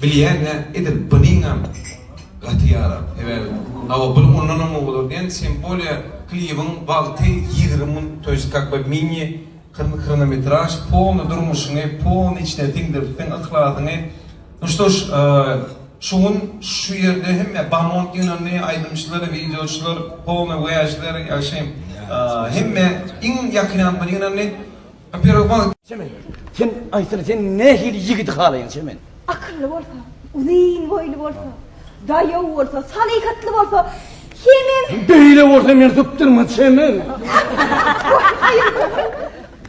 Bilýän edip bunyňam gatýara. Evet, awa bu ondan bolur diýen sembolya klibin wagty 20 min, то есть как бы mini хронометраж, полный durmuşyny, полный içine diňdiripden ahlakyny. Ну что ж, şuň şu ýerde hemme bamont ýönünde aýdymçylar, videoçylar, полный voyage'lar ýaşaýym. Hemme iň ýakynan bilýänler. Во-первых, sen aýtdyr, sen nähir ýigit halaýyn sen. Akıllı bolsa, uzun boylu bolsa, daýaw bolsa, salykatly bolsa, hemen Beýle bolsa men tutdurma sen.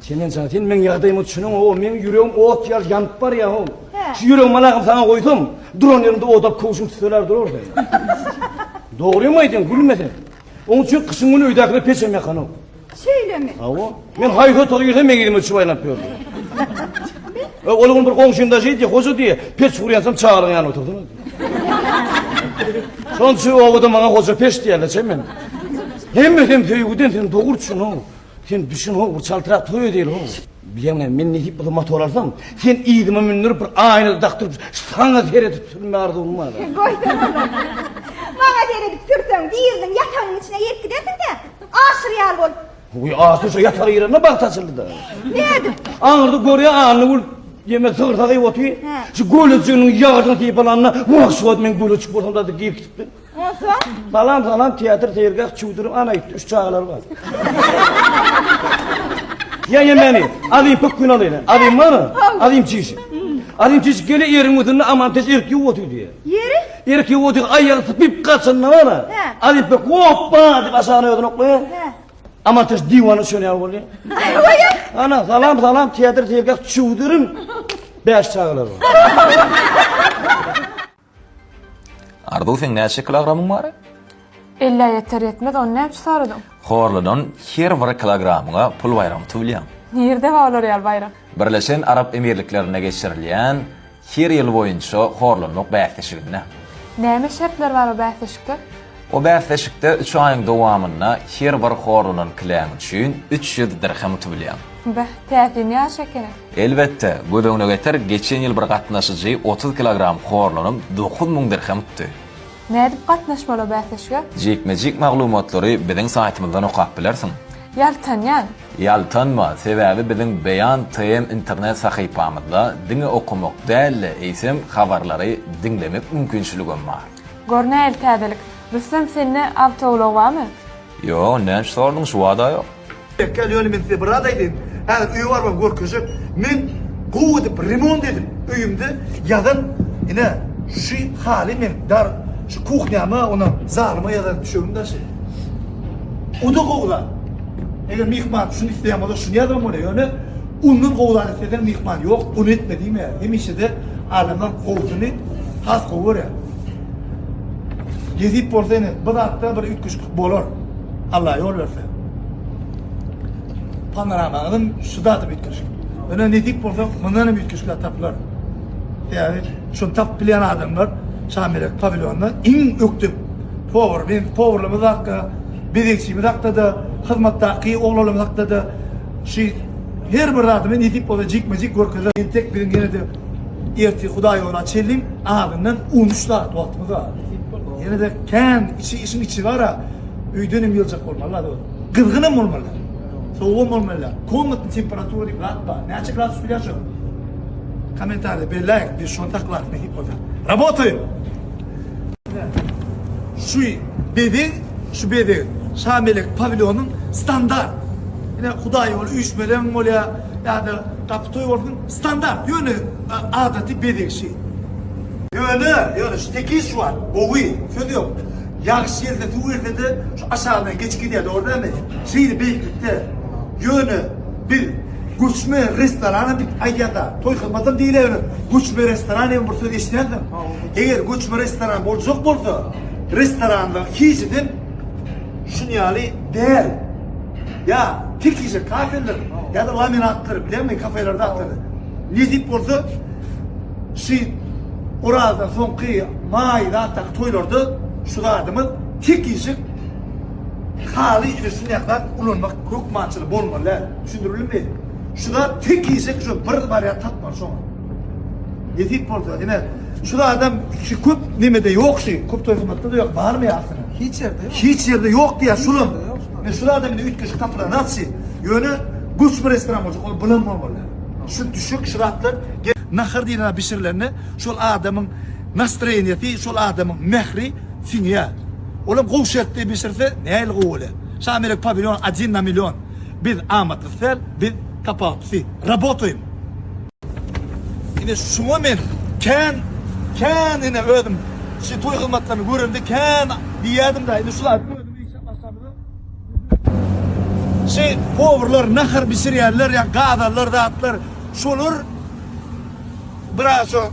Senden sana sen men ýagdaýymy düşünüň, o men ýüregim ot ýar ýanyp bar ýa o. Şu ýüregim malagym sana goýsam, duran ýerinde odap kowşum tutsalar durur da. Dogrymy aýdyn, gülmesen. Onuň üçin kışyň güni öýdäkine peçem ýakan o. şeýlemi? Awa, men haýka tory ýerde men gidip çybaýlap ýördüm. Oğlum bir komşumda şey diye, hoca diye, peç vuruyansam çağırın yani oturdun. Sonçu oğlu da bana hoca peç diyorlar sen ben. Hem tüyüğüden sen doğurtsun o. Sen düşün o, bu çaltırak tüyü değil o. Bilemem, men ne deyip bu motor alsam, sen iyidime mindirip bir aynada taktırıp, sana seyredip sürme ardı olmadı. Koydum oğlum. Bana deredip sürsen, diyirdin yatağın içine yetkidersin de, aşır yal bol. Uy ağzı yatar yerine bak taşıldı da. Ne edin? Ağırdı görüyor ağını vur. Yemek sığırta kayıp otuyor. Şu gölücüğünün yağdığını teyip alanına, uğrak suat men gölü çıkıp ortamda da giyip gittim. Olsa? Salam tiyatr seyirgah çuğdurum ana gitti, 3 çağlar var. Ya yemeni, alayım pek gün alayım. Alayım bana, alayım çiğişim. Alayım çiğişim gele yerin ödününe aman tez erkeği otuyor diye. Yeri? Erkeği otuyor, ayağı sıpip kaçınına bana. Alayım pek hoppa deyip aşağına ödün okmaya. Aman tez divanı şöyle oluyor. Ana salam tiyatr seyirgah çuğdurum. 5 çağlar var. Ardu sen näçe kilogramyň bar? 50 yeter yetmez, onu näme saradım? Horladan her bir kilogramyna pul bayram tübilýän. Nirde olur ýal bayram? Birleşen Arap Emirliklerine geçirilýän her ýyl boýunça horlanmak bähteşigine. Näme şertler bar o bähteşikde? O bähteşikde 3 aýyň dowamynda her bir horlanan kiläň üçin 300 dirhem tübilýän. Bäh, täsini ýaşakene. Elbetde, gödöňe geter geçen ýyl bir gatnaşyjy 30 kilogram horlanyp 9000 dirhem tutdy. Nädip gatnaşmaly bähteşikde? Jekmejik maglumatlary biziň saýtymyzdan okap bilersiň. Ýaltanýan. Ýaltanma, sebäbi biziň Beýan TM internet sahypamyzda diňe okumak dälle eýsem habarlary diňlemek mümkinçiligim bar. Gornäl täzelik. Rüstem senne awtolog barmy? Yo, näme sordyň şu wada ýok. Gel yönü men size burada dedim. Eğer üy var mı görküzüp men kovudip remont dedim üyümde yadan yine şu hali men dar şu kuhnyama ona zarma yadan düşürdüm da şey. O da kovula. Eğer mihman şunu isteyemedi şunu yadan mı yani onun kovulan isteden mihman yok onu etmediğim ya. Hem işe de alemden kovdunu has kovur ya. Gezip porsayını bir hafta bir 3 bolor. Allah yol verse. Panoramanın şu da bitkiş. Öne ne dik bolsa bundan bitkişler taplar. Yani şu tap bilen adamlar Şamirek pavilyonda in öktüp power ben power'lı dakika bedekçi dakika da hizmettaki oğlum dakika da şu her bir adamın ne dik olacak mecik görküzler tek birin gene de erti Hudaý ona çelim ağından 13 saat vaktimiz var. Yine de işin içi var ha üydönüm yılacak olmalı da kızgınım olmalı. Soğuk olmalı. Komutun temperatürü grad var. Ne açık grad biliyorsun? Komentarda belirleyek bir şontaklar ne hipoda. Работаем. Şu bedi Şamelek pavilyonun standart. Yine Hudaý ol 3 milyon ol ya da kapitoy olsun standart. Yönü adeti bedi şey. Yönü şu tekiş var. Oğuy. Söylüyor. Yaxşı yerde tuğirde de şu aşağıdan geç gidiyordu orada mı? Şeydi Beykut'ta yönü bir göçme restoranı bir ayada toy hizmetim değil evine göçme restoranı evine burada işlerdim. Eğer göçme restoran olacak bolsa restoranda hiç dedim şunu yani değer Ya Türkiye kafeler ya da laminatlar bilen mi kafelerde atları. Ne deyip olsa şey oradan son kıyı mayda atak toylarda şu adamın Türkiye hali ilesini yaklar ulanmak hukmançılığı bolmalı. Düşündürülür mü? Şurada Türkiye şu bir bariyer tatman sonra. Ne deyip olsa değil mi? Şurada adam şu küp nimede yok şey. Küp toyfamatta da yok. Var mı ya aslında? Hiç yerde yok. Hiç yerde yok diye şulum. Ve şurada adamın 3 kişi kapıda nasıl? Yönü güç bir restoran olacak. O bilim olmalı. Şu düşük şıratlar nahır diyene pişirilerini şol adamın nastroyeniyeti, şol adamın mehri finya. Oğlum kovşettiği pişirse neyel kovulu? Şamilik pavilyon, acınna milyon. Bir amatlı fel, bir kapatı. Rabotoyum. Yine şuna men kendine ödüm. Şu toy kılmaklarını göründü, diyedim da, yine şular ödüm, şey, powerlar, nahır pişiriyerler, ya gadarlar, dağıtlar, şolur, biraz o,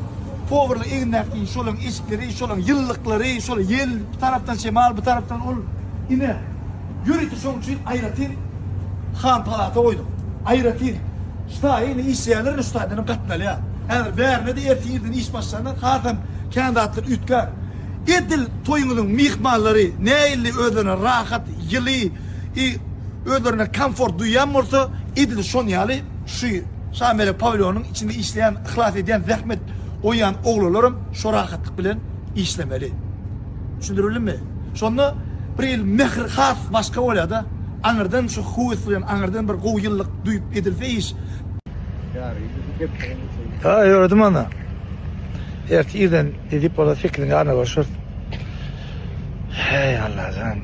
powerlı iğnekli, şolun işleri, şolun yıllıkları, şolun yıl, bir taraftan şemal, bir taraftan ol, yine, yürütü son için ayratır, han palata oydum, ayratır, şta yine işleyenlerin üstadının katnalı ya. Yani vermedi erti yerden iş başlarından hatam kendi atlar ütkar. Edil toyunun mihmalları neyli ödene rahat yılı ödene konfor duyan olsa edil son yali şu Şameli pavilyonun içinde işleyen ihlas eden zahmet oyan oğullarım şu rahatlık bilen işlemeli. Düşündürülür mü? Sonra bir yıl mehir has başka oluyor da anırdan şu kuvvetliyen anırdan bir kovu yıllık duyup edilse iş. Ha gördüm ana. Erti yerden edip ola fikrini ana başır. Hey Allah'ım.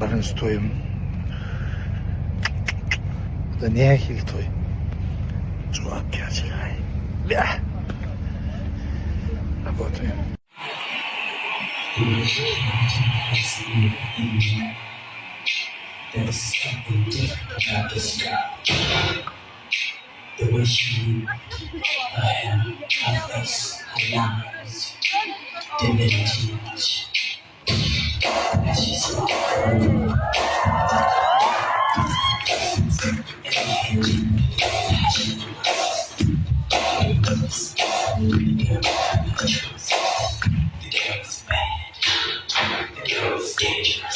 Birinci toyum. Bu da ne ehil toy? Cevap gelecek. Ya. Bu toyum. There was something different about this girl. The way she moved, her hair, her face, her lines, didn't really change. As she smiled, the girl was bad. The girl was dangerous.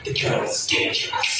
The girl is dangerous.